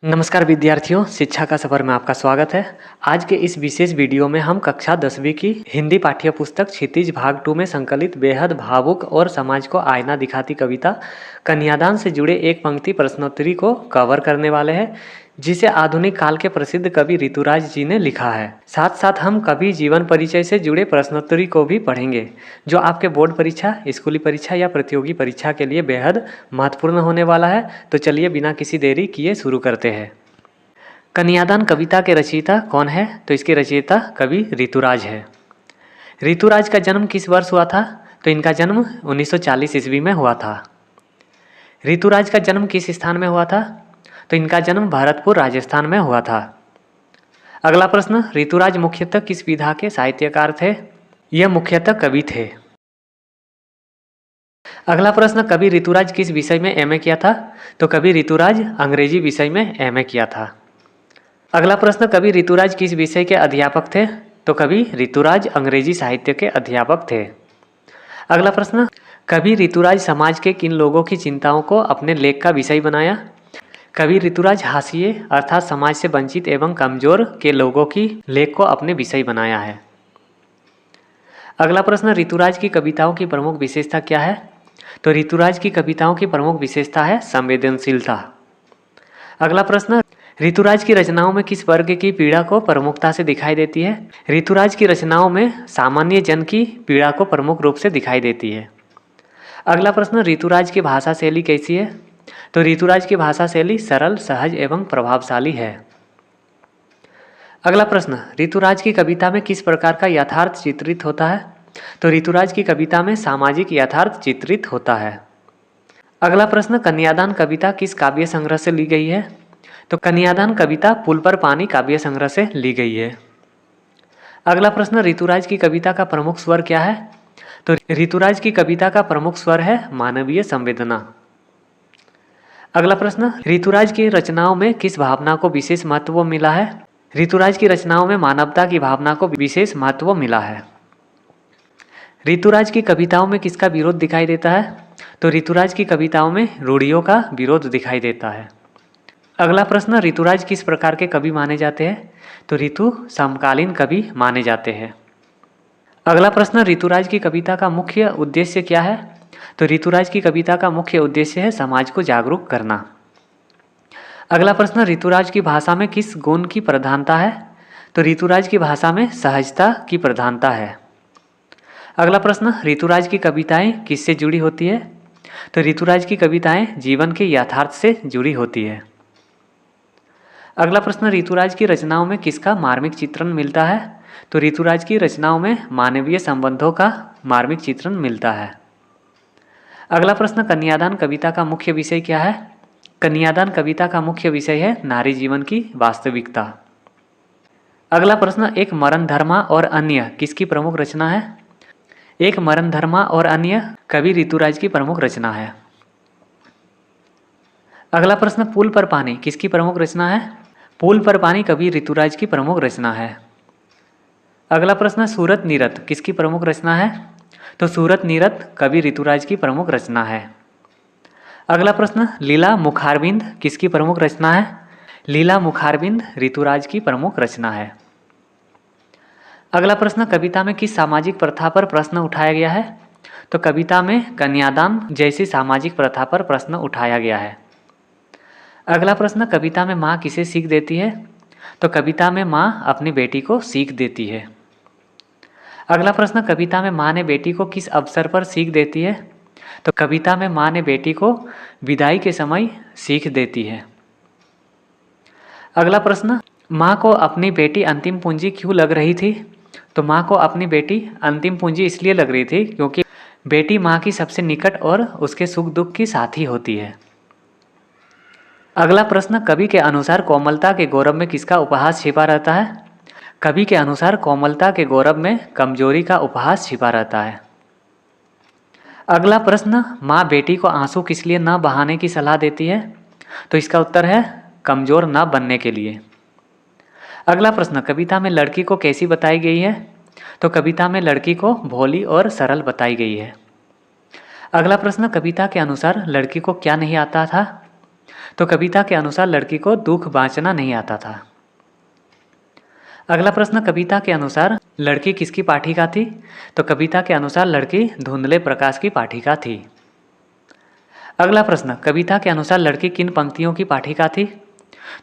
नमस्कार विद्यार्थियों, शिक्षा का सफ़र में आपका स्वागत है। आज के इस विशेष वीडियो में हम कक्षा 10वीं की हिंदी पाठ्य पुस्तक क्षितिज भाग 2 में संकलित बेहद भावुक और समाज को आईना दिखाती कविता कन्यादान से जुड़े एक पंक्ति प्रश्नोत्तरी को कवर करने वाले हैं, जिसे आधुनिक काल के प्रसिद्ध कवि ऋतुराज जी ने लिखा है। साथ साथ हम कवि जीवन परिचय से जुड़े प्रश्नोत्तरी को भी पढ़ेंगे, जो आपके बोर्ड परीक्षा, स्कूली परीक्षा या प्रतियोगी परीक्षा के लिए बेहद महत्वपूर्ण होने वाला है। तो चलिए बिना किसी देरी किए शुरू करते हैं। कन्यादान कविता के रचयिता कौन है? तो इसके रचयिता कवि ऋतुराज है। ऋतुराज का जन्म किस वर्ष हुआ था? तो इनका जन्म 1940 ईस्वी में हुआ था। ऋतुराज का जन्म किस स्थान में हुआ था? तो इनका जन्म भरतपुर राजस्थान में हुआ था। अगला प्रश्न, ऋतुराज मुख्यतः किस विधा के साहित्यकार थे? यह मुख्यतः कवि थे। अगला प्रश्न, कवि ऋतुराज किस विषय में एमए किया था? तो कवि ऋतुराज अंग्रेजी विषय में एमए किया था। अगला प्रश्न, कवि ऋतुराज किस विषय के अध्यापक थे? तो कवि ऋतुराज अंग्रेजी साहित्य के अध्यापक थे। अगला प्रश्न, कवि ऋतुराज समाज के किन लोगों की चिंताओं को अपने लेख का विषय बनाया? कवि ऋतुराज हाशिए अर्थात समाज से वंचित एवं कमजोर के लोगों की लेख को अपने विषय बनाया है। अगला प्रश्न, ऋतुराज की कविताओं की प्रमुख विशेषता क्या है? तो ऋतुराज की कविताओं की प्रमुख विशेषता है संवेदनशीलता। अगला प्रश्न, ऋतुराज की रचनाओं में किस वर्ग की पीड़ा को प्रमुखता से दिखाई देती है? ऋतुराज की रचनाओं में सामान्य जन की पीड़ा को प्रमुख रूप से दिखाई देती है। अगला प्रश्न, ऋतुराज की भाषा शैली कैसी है? तो ऋतुराज की भाषा शैली सरल, सहज एवं प्रभावशाली है। अगला प्रश्न, ऋतुराज की कविता में किस प्रकार का यथार्थ चित्रित होता है? तो ऋतुराज की कविता में सामाजिक यथार्थ चित्रित होता है। अगला प्रश्न, कन्यादान कविता किस काव्य संग्रह से ली गई है? तो कन्यादान कविता पुल पर पानी काव्य संग्रह से ली गई है। अगला प्रश्न, ऋतुराज की कविता का प्रमुख स्वर क्या है? तो ऋतुराज की कविता का प्रमुख स्वर है मानवीय संवेदना। अगला प्रश्न, ऋतुराज की रचनाओं में किस भावना को विशेष महत्व मिला है? ऋतुराज की रचनाओं में मानवता की भावना को विशेष महत्व मिला है। ऋतुराज की कविताओं में किसका विरोध दिखाई देता है? तो ऋतुराज की कविताओं में रूढ़ियों का विरोध दिखाई देता है। अगला प्रश्न, ऋतुराज किस प्रकार के कवि माने जाते हैं? तो ऋतु समकालीन कवि माने जाते हैं। अगला प्रश्न, ऋतुराज की कविता का मुख्य उद्देश्य क्या है? तो ऋतुराज की कविता का मुख्य उद्देश्य है समाज को जागरूक करना। अगला प्रश्न, ऋतुराज की भाषा में किस गुण की प्रधानता है? तो ऋतुराज की भाषा में सहजता की प्रधानता है। अगला प्रश्न, ऋतुराज की कविताएं किससे जुड़ी होती है? तो ऋतुराज की कविताएं जीवन के यथार्थ से जुड़ी होती है। अगला प्रश्न, ऋतुराज की रचनाओं में किसका मार्मिक चित्रण मिलता है? तो ऋतुराज की रचनाओं में मानवीय संबंधों का मार्मिक चित्रण मिलता है। अगला प्रश्न, कन्यादान कविता का मुख्य विषय क्या है? कन्यादान कविता का मुख्य विषय है नारी जीवन की वास्तविकता। अगला प्रश्न, एक मरण धर्मा और अन्य किसकी प्रमुख रचना है? एक मरण धर्मा और अन्य कवि ऋतुराज की प्रमुख रचना है। अगला प्रश्न, पुल पर पानी किसकी प्रमुख रचना है? पुल पर पानी कवि ऋतुराज की प्रमुख रचना है। अगला प्रश्न, सूरत नीरत किसकी प्रमुख रचना है? तो सूरत नीरत कवि ऋतुराज की प्रमुख रचना है। अगला प्रश्न, लीला मुखारबिंद किसकी प्रमुख रचना है? लीला मुखारबिंद ऋतुराज की प्रमुख रचना है। अगला प्रश्न, कविता में किस सामाजिक प्रथा पर प्रश्न उठाया गया है? तो कविता में कन्यादान जैसी सामाजिक प्रथा पर प्रश्न उठाया गया है। अगला प्रश्न, कविता में माँ किसे सीख देती है? तो कविता में माँ अपनी बेटी को सीख देती है। अगला प्रश्न, कविता में माँ ने बेटी को किस अवसर पर सीख देती है? तो कविता में माँ ने बेटी को विदाई के समय सीख देती है। अगला प्रश्न, माँ को अपनी बेटी अंतिम पूंजी क्यों लग रही थी? तो माँ को अपनी बेटी अंतिम पूंजी इसलिए लग रही थी क्योंकि बेटी माँ की सबसे निकट और उसके सुख दुख की साथी होती है। अगला प्रश्न, कवि के अनुसार कोमलता के गौरव में किसका उपहास छिपा रहता है? कवि के अनुसार कोमलता के गौरव में कमजोरी का उपहास छिपा रहता है। अगला प्रश्न, माँ बेटी को आंसू किस लिए न बहाने की सलाह देती है? तो इसका उत्तर है कमजोर न बनने के लिए। अगला प्रश्न, कविता में लड़की को कैसी बताई गई है? तो कविता में लड़की को भोली और सरल बताई गई है। अगला प्रश्न, कविता के अनुसार लड़की को क्या नहीं आता था? तो कविता के अनुसार लड़की को दुख बांचना नहीं आता था। अगला प्रश्न, कविता के अनुसार लड़की किसकी पाठिका थी? तो कविता के अनुसार लड़की धुंधले प्रकाश की पाठिका थी। अगला प्रश्न, कविता के अनुसार लड़की किन पंक्तियों की पाठिका थी?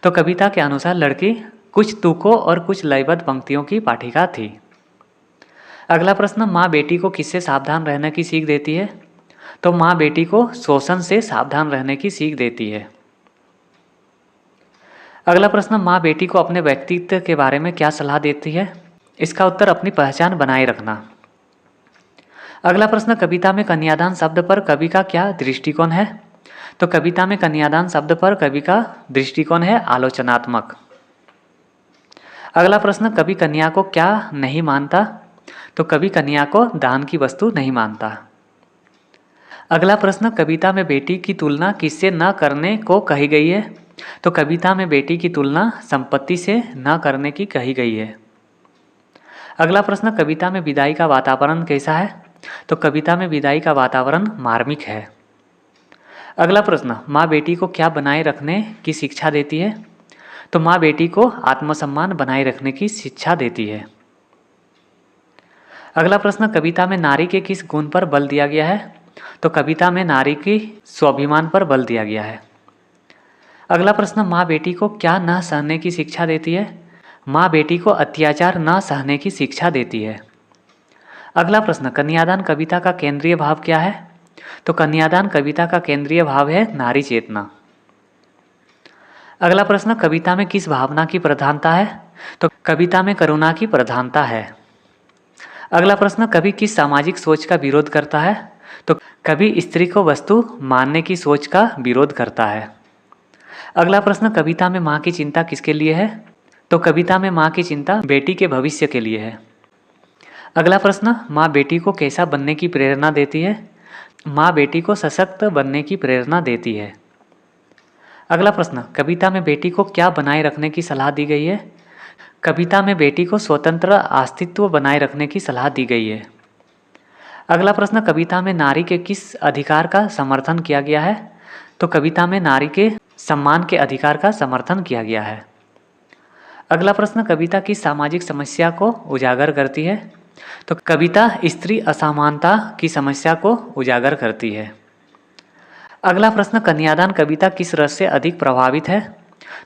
तो कविता के अनुसार लड़की कुछ तुकों और कुछ लयबद्ध पंक्तियों की पाठिका थी। अगला प्रश्न, माँ बेटी को किससे सावधान रहने की सीख देती है? तो माँ बेटी को शोषण से सावधान रहने की सीख देती है। अगला प्रश्न, माँ बेटी को अपने व्यक्तित्व के बारे में क्या सलाह देती है? इसका उत्तर, अपनी पहचान बनाए रखना। अगला प्रश्न, कविता में कन्यादान शब्द पर कवि का क्या दृष्टिकोण है? तो कविता में कन्यादान शब्द पर कवि का दृष्टिकोण है आलोचनात्मक। अगला प्रश्न, कवि कन्या को क्या नहीं मानता? तो कवि कन्या को दान की वस्तु नहीं मानता। अगला प्रश्न, कविता में बेटी की तुलना किससे न करने को कही गई है? तो कविता में बेटी की तुलना संपत्ति से न करने की कही गई है। अगला प्रश्न, कविता में विदाई का वातावरण कैसा है? तो कविता में विदाई का वातावरण मार्मिक है। अगला प्रश्न, माँ बेटी को क्या बनाए रखने की शिक्षा देती है? तो माँ बेटी को आत्मसम्मान बनाए रखने की शिक्षा देती है। अगला प्रश्न, कविता में नारी के किस गुण पर बल दिया गया है? तो कविता में नारी की स्वाभिमान पर बल दिया गया है। अगला प्रश्न, माँ बेटी को क्या न सहने की शिक्षा देती है? माँ बेटी को अत्याचार न सहने की शिक्षा देती है। अगला प्रश्न, कन्यादान कविता का केंद्रीय भाव क्या है? तो कन्यादान कविता का केंद्रीय भाव है नारी चेतना। अगला प्रश्न, कविता में किस भावना की प्रधानता है? तो कविता में करुणा की प्रधानता है। अगला प्रश्न, कवि किस सामाजिक सोच का विरोध करता है? तो कवि स्त्री को वस्तु मानने की सोच का विरोध करता है। अगला प्रश्न, कविता में माँ की चिंता किसके लिए है? तो कविता में माँ की चिंता बेटी के भविष्य के लिए है। अगला प्रश्न, माँ बेटी को कैसा बनने की प्रेरणा देती है? माँ बेटी को सशक्त बनने की प्रेरणा देती है। अगला प्रश्न, कविता में बेटी को क्या बनाए रखने की सलाह दी गई है? कविता में बेटी को स्वतंत्र अस्तित्व बनाए रखने की सलाह दी गई है। अगला प्रश्न, कविता में नारी के किस अधिकार का समर्थन किया गया है? तो कविता में नारी के सम्मान के अधिकार का समर्थन किया गया है। अगला प्रश्न, कविता किस सामाजिक समस्या को उजागर करती है? तो कविता स्त्री असमानता की समस्या को उजागर करती है। अगला प्रश्न, कन्यादान कविता किस रस से अधिक प्रभावित है?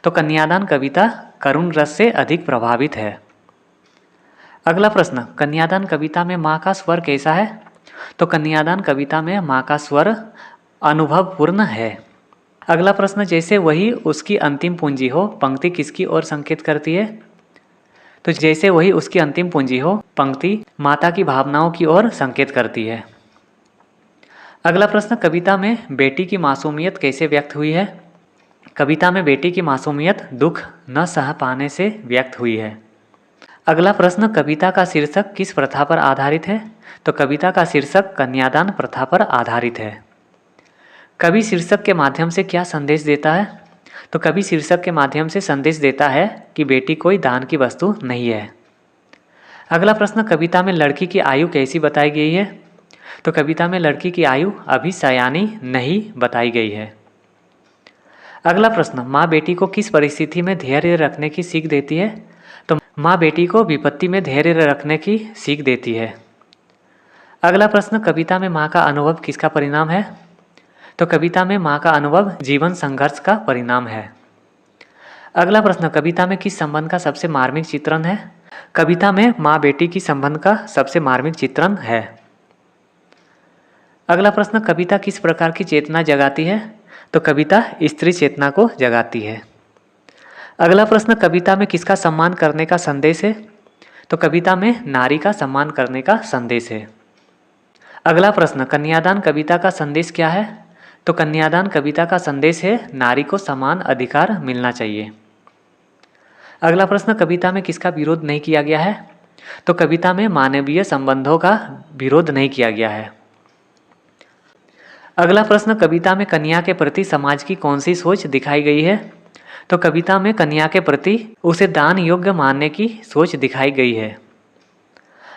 तो कन्यादान कविता करुण रस से अधिक प्रभावित है। अगला प्रश्न, कन्यादान कविता में माँ का स्वर कैसा है? तो कन्यादान कविता में माँ का स्वर अनुभवपूर्ण है। अगला प्रश्न, जैसे वही उसकी अंतिम पूंजी हो, पंक्ति किसकी ओर संकेत करती है? तो जैसे वही उसकी अंतिम पूंजी हो, पंक्ति माता की भावनाओं की ओर संकेत करती है। अगला प्रश्न, कविता में बेटी की मासूमियत कैसे व्यक्त हुई है? कविता में बेटी की मासूमियत दुख न सह पाने से व्यक्त हुई है। अगला प्रश्न, कविता का शीर्षक किस प्रथा पर आधारित है? तो कविता का शीर्षक कन्यादान प्रथा पर आधारित है। कवि शीर्षक के माध्यम से क्या संदेश देता है? तो कवि शीर्षक के माध्यम से संदेश देता है कि बेटी कोई दान की वस्तु नहीं है। अगला प्रश्न, कविता में लड़की की आयु कैसी बताई गई है? तो कविता में लड़की की आयु अभी सयानी नहीं बताई गई है। अगला प्रश्न, माँ बेटी को किस परिस्थिति में धैर्य रखने की सीख देती है? तो माँ बेटी को विपत्ति में धैर्य रखने की सीख देती है। अगला प्रश्न, कविता में माँ का अनुभव किसका परिणाम है? तो कविता में माँ का अनुभव जीवन संघर्ष का परिणाम है। अगला प्रश्न, कविता में किस संबंध का सबसे मार्मिक चित्रण है? कविता में माँ बेटी की संबंध का सबसे मार्मिक चित्रण है। अगला प्रश्न, कविता किस प्रकार की चेतना जगाती है? तो कविता स्त्री चेतना को जगाती है। अगला प्रश्न, कविता में किसका सम्मान करने का संदेश है? तो कविता में नारी का सम्मान करने का संदेश है। अगला प्रश्न, कन्यादान कविता का संदेश क्या है? तो कन्यादान कविता का संदेश है नारी को समान अधिकार मिलना चाहिए। अगला प्रश्न, कविता में किसका विरोध नहीं किया गया है? तो कविता में मानवीय संबंधों का विरोध नहीं किया गया है। अगला प्रश्न, कविता में कन्या के प्रति समाज की कौन सी सोच दिखाई गई है? तो कविता में कन्या के प्रति उसे दान योग्य मानने की सोच दिखाई गई है।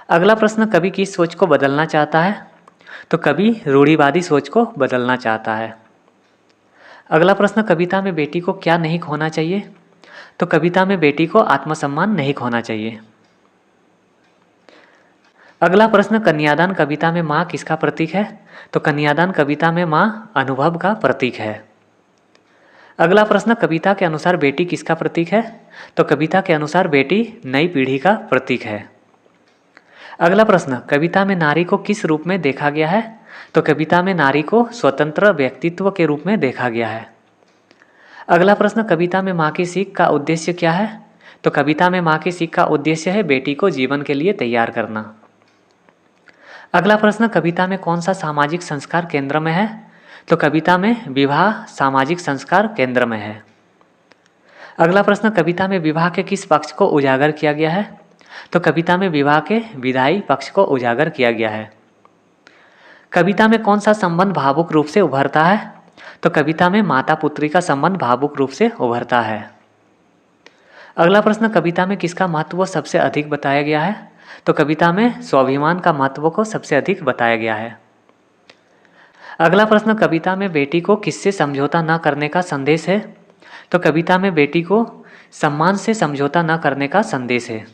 अगला प्रश्न, कवि किस सोच को बदलना चाहता है? तो कवि रूढ़िवादी सोच को बदलना चाहता है। अगला प्रश्न, कविता में बेटी को क्या नहीं खोना चाहिए? तो कविता में बेटी को आत्मसम्मान नहीं खोना चाहिए। अगला प्रश्न, कन्यादान कविता में माँ किसका प्रतीक है? तो कन्यादान कविता में माँ अनुभव का प्रतीक है। अगला प्रश्न, कविता के अनुसार बेटी किसका प्रतीक है? तो कविता के अनुसार बेटी नई पीढ़ी का प्रतीक है। अगला प्रश्न, कविता में नारी को किस रूप में देखा गया है? तो कविता में नारी को स्वतंत्र व्यक्तित्व के रूप में देखा गया है। अगला प्रश्न, कविता में माँ की सीख का उद्देश्य क्या है? तो कविता में माँ की सीख का उद्देश्य है बेटी को जीवन के लिए तैयार करना। अगला प्रश्न, कविता में कौन सा सामाजिक संस्कार केंद्र में है? तो कविता में विवाह सामाजिक संस्कार केंद्र में है। अगला प्रश्न, कविता में विवाह के किस पक्ष को उजागर किया गया है? तो कविता में विवाह के विधायी पक्ष को उजागर किया गया है। कविता में कौन सा संबंध भावुक रूप से उभरता है? तो कविता में माता पुत्री का संबंध भावुक रूप से उभरता है। अगला प्रश्न, कविता में किसका महत्व सबसे अधिक बताया गया है? तो कविता में स्वाभिमान का महत्व को सबसे अधिक बताया गया है। अगला प्रश्न, कविता में बेटी को किससे समझौता न करने का संदेश है? तो कविता में बेटी को सम्मान से समझौता न करने का संदेश है।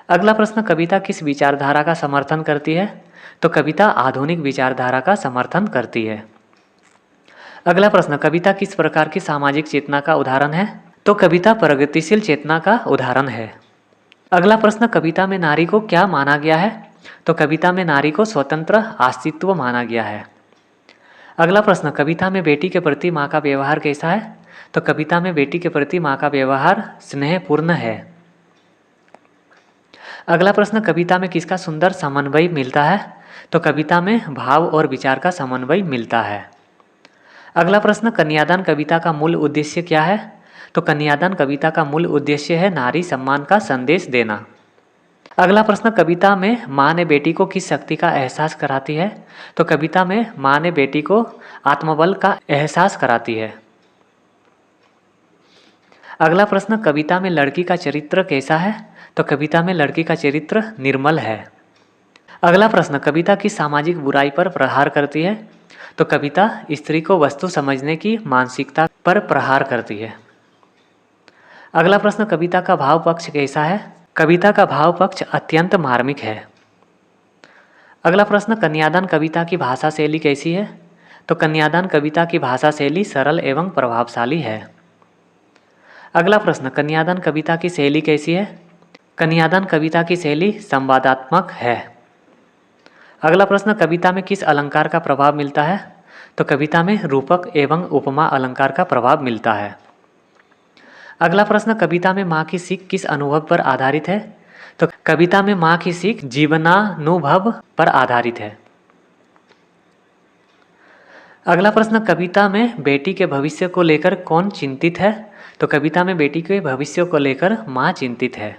अगला प्रश्न, कविता किस विचारधारा का समर्थन करती है? तो कविता आधुनिक विचारधारा का समर्थन करती है। अगला प्रश्न, कविता किस प्रकार की सामाजिक चेतना का उदाहरण है? तो कविता प्रगतिशील चेतना का उदाहरण है। अगला प्रश्न, कविता में नारी को क्या माना गया है? तो कविता में नारी को स्वतंत्र अस्तित्व माना गया है। अगला प्रश्न, कविता में बेटी के प्रति माँ का व्यवहार कैसा है? तो कविता में बेटी के प्रति माँ का व्यवहार स्नेहपूर्ण है। अगला प्रश्न, कविता में किसका सुंदर समन्वय मिलता है? तो कविता में भाव और विचार का समन्वय मिलता है। अगला प्रश्न, कन्यादान कविता का मूल उद्देश्य क्या है? तो कन्यादान कविता का मूल उद्देश्य है नारी सम्मान का संदेश देना। अगला प्रश्न, कविता में माँ ने बेटी को किस शक्ति का एहसास कराती है? तो कविता में माँ ने बेटी को आत्मबल का एहसास कराती है। अगला प्रश्न, कविता में लड़की का चरित्र कैसा है? तो कविता में लड़की का चरित्र निर्मल है। अगला प्रश्न, कविता किस सामाजिक बुराई पर प्रहार करती है? तो कविता स्त्री को वस्तु समझने की मानसिकता पर प्रहार करती है। अगला प्रश्न, कविता का भाव पक्ष कैसा है? कविता का भाव पक्ष अत्यंत मार्मिक है। अगला प्रश्न, कन्यादान कविता की भाषा शैली कैसी है? तो कन्यादान कविता की भाषा शैली सरल एवं प्रभावशाली है। अगला प्रश्न, कन्यादान कविता की शैली कैसी है? कन्यादान कविता की शैली संवादात्मक है। अगला प्रश्न, कविता में किस अलंकार का प्रभाव मिलता है? तो कविता में रूपक एवं उपमा अलंकार का प्रभाव मिलता है। अगला प्रश्न, कविता में माँ की सीख किस अनुभव पर आधारित है? तो कविता में माँ की सीख जीवनानुभव पर आधारित है। अगला प्रश्न, कविता में बेटी के भविष्य को लेकर कौन चिंतित है? तो कविता में बेटी के भविष्य को लेकर माँ चिंतित है।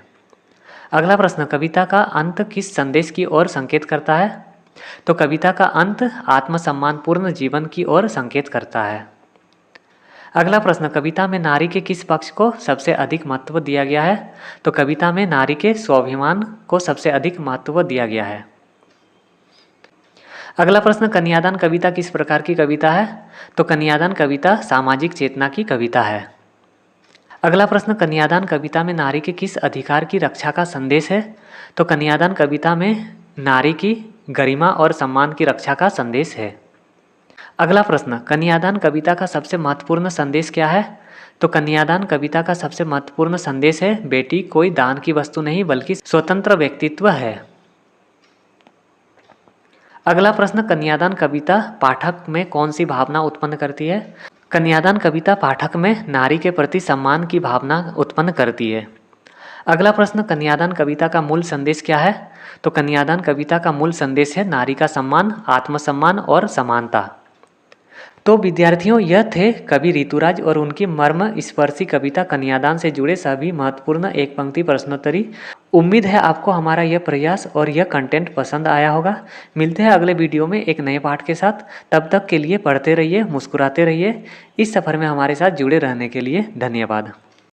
अगला प्रश्न, कविता का अंत किस संदेश की ओर संकेत करता है? तो कविता का अंत आत्मसम्मानपूर्ण जीवन की ओर संकेत करता है। अगला प्रश्न, कविता में नारी के किस पक्ष को सबसे अधिक महत्व दिया गया है? तो कविता में नारी के स्वाभिमान को सबसे अधिक महत्व दिया गया है। अगला प्रश्न, कन्यादान कविता किस प्रकार की कविता है? तो कन्यादान कविता सामाजिक चेतना की कविता है। अगला प्रश्न, कन्यादान कविता में नारी के किस अधिकार की रक्षा का संदेश है? तो कन्यादान कविता में नारी की गरिमा और सम्मान की रक्षा का संदेश है। अगला प्रश्न, कन्यादान कविता का सबसे महत्वपूर्ण संदेश क्या है? तो कन्यादान कविता का सबसे महत्वपूर्ण संदेश है बेटी कोई दान की वस्तु नहीं बल्कि स्वतंत्र व्यक्तित्व है। अगला प्रश्न, कन्यादान कविता पाठक में कौन सी भावना उत्पन्न करती है? कन्यादान कविता पाठक में नारी के प्रति सम्मान की भावना उत्पन्न करती है। अगला प्रश्न, कन्यादान कविता का मूल संदेश क्या है? तो कन्यादान कविता का मूल संदेश है नारी का सम्मान, आत्मसम्मान और समानता। तो विद्यार्थियों, यह थे कवि ऋतुराज और उनकी मर्म स्पर्शी कविता कन्यादान से जुड़े सभी महत्वपूर्ण एक पंक्ति प्रश्नोत्तरी। उम्मीद है आपको हमारा यह प्रयास और यह कंटेंट पसंद आया होगा। मिलते हैं अगले वीडियो में एक नए पाठ के साथ। तब तक के लिए पढ़ते रहिए, मुस्कुराते रहिए। इस सफ़र में हमारे साथ जुड़े रहने के लिए धन्यवाद।